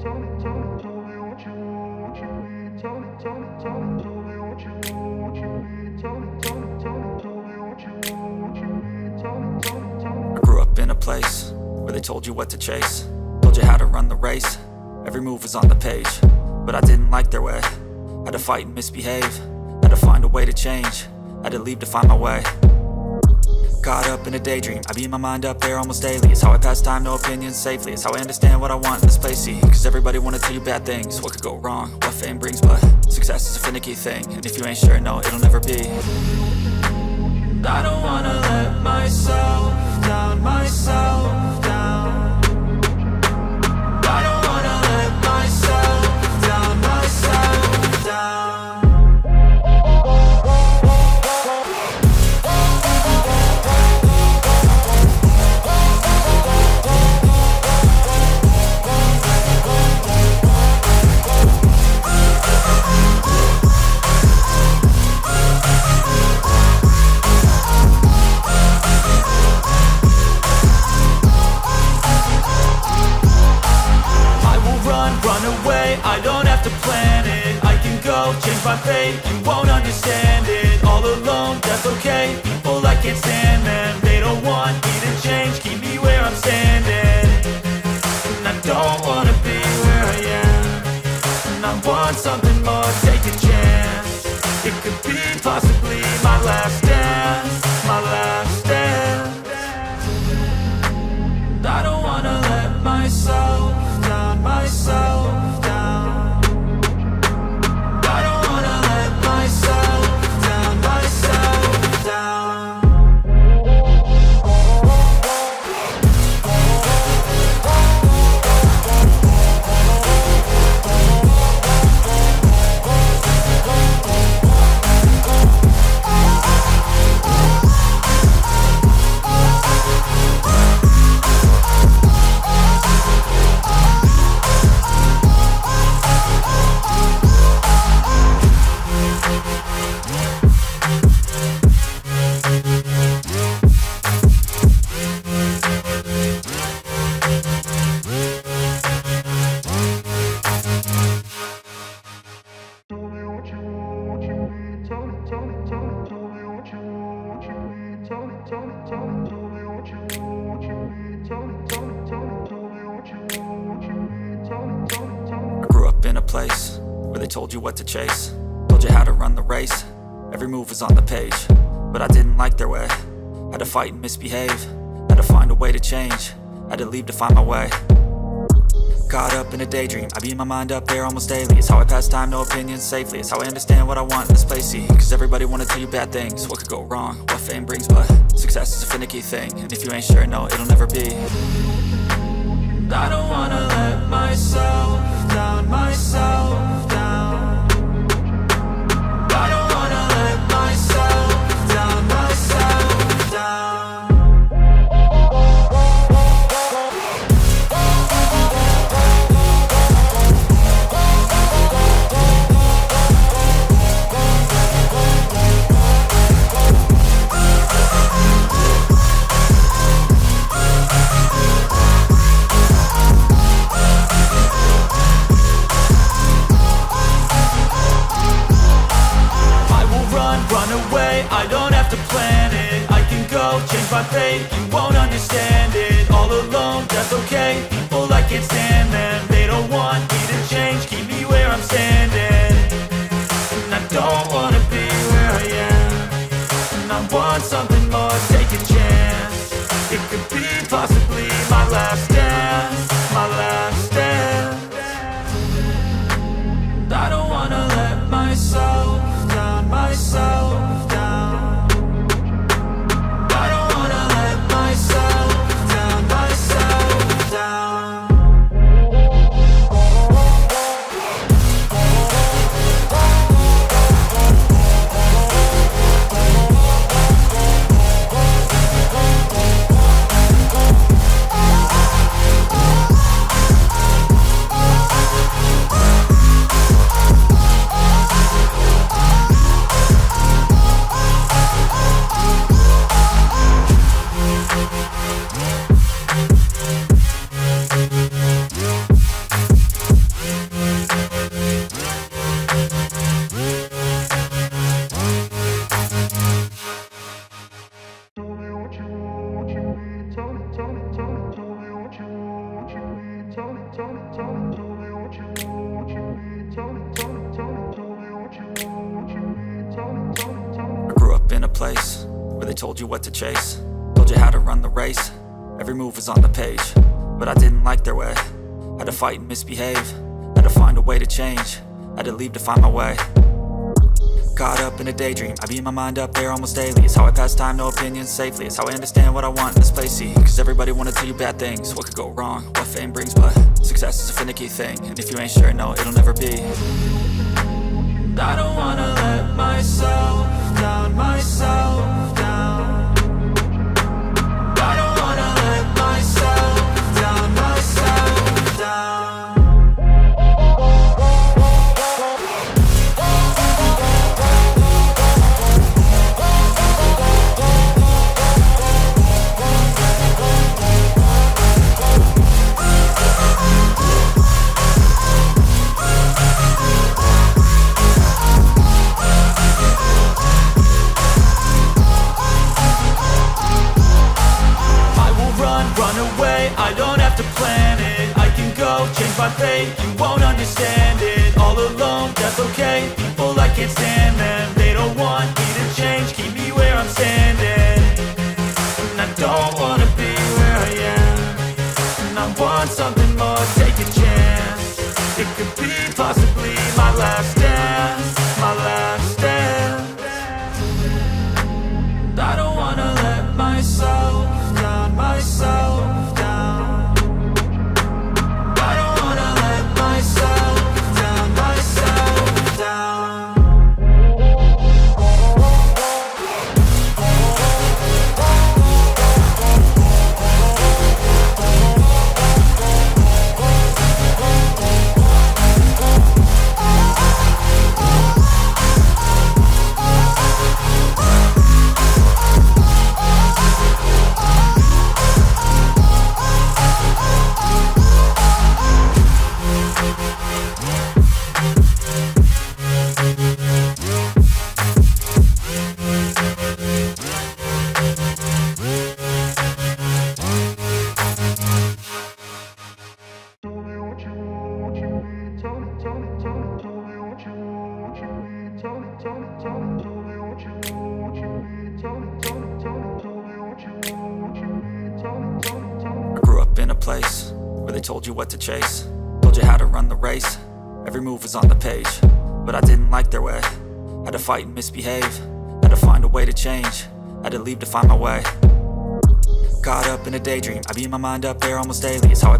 I grew up in a place where they told you what to chase, told you how to run the race. Every move was on the page, but I didn't like their way. Had to fight and misbehave, had to find a way to change, had to leave to find my way. Caught up in a daydream, I beat my mind up there almost daily. It's how I pass time, no opinions safely. It's how I understand what I want in this place, see. Cause everybody wanna tell you bad things, what could go wrong, what fame brings. But success is a finicky thing, and if you ain't sure, no, it'll never be. I don't wanna let myself down, myself down. I don't wanna let myself down, myself down. I don't have to plan it, I can go change my fate. You won't understand it, all alone, that's okay. People I can't stand them, they don't want me to change. Keep me where I'm standing, and I don't wanna be where I am. And I want something more, take a chance. It could be possibly my last dance, my last dance. I don't wanna let myself down, myself. Place where they told you what to chase, told you how to run the race. Every move was on the page, but I didn't like their way. Had to fight and misbehave, had to find a way to change, had to leave to find my way. Caught up in a daydream, I beat my mind up there almost daily. It's how I pass time, no opinions safely. It's how I understand what I want in this place, see. Cause everybody wanna tell you bad things, what could go wrong, what fame brings. But success is a finicky thing, and if you ain't sure, no, it'll never be. I don't wanna let myself down, myself down. I don't wanna let myself down, myself down. I don't have to plan it, I can go change my fate. You won't understand it, all alone, that's okay. People I can't stand them, they don't want me to change. Keep me where I'm standing, and I don't wanna be where I am. And I want something more, take a chance. It could be possibly my last dance, my last dance. I don't wanna let myself down, myself. place where they told you what to chase, told you how to run the race. Every move was on the page, but I didn't like their way. Had to fight and misbehave, had to find a way to change, had to leave to find my way. Caught up in a daydream, I beat my mind up there almost daily. It's how I pass time, no opinions safely. It's how I understand what I want in this place, see. Cause everybody wanna tell you bad things, what could go wrong, what fame brings. But success is a finicky thing, and if you ain't sure, no, it'll never be. I don't wanna let myself down, myself down. I don't wanna let myself down, myself down. I don't have to plan it, I can go change my fate. You won't understand it, all alone, that's okay. People, I can't stand them, they don't want me to change. Keep me where I'm standing, and I don't wanna be where I am. And I want something more, take a chance. It could be possibly my last dance, my last dance. And I don't wanna let myself down, myself down. Place where they told you what to chase, told you how to run the race. Every move was on the page, but I didn't like their way. Had to fight and misbehave, had to find a way to change, had to leave to find my way. Caught up in a daydream, I beat my mind up there almost daily. It's how I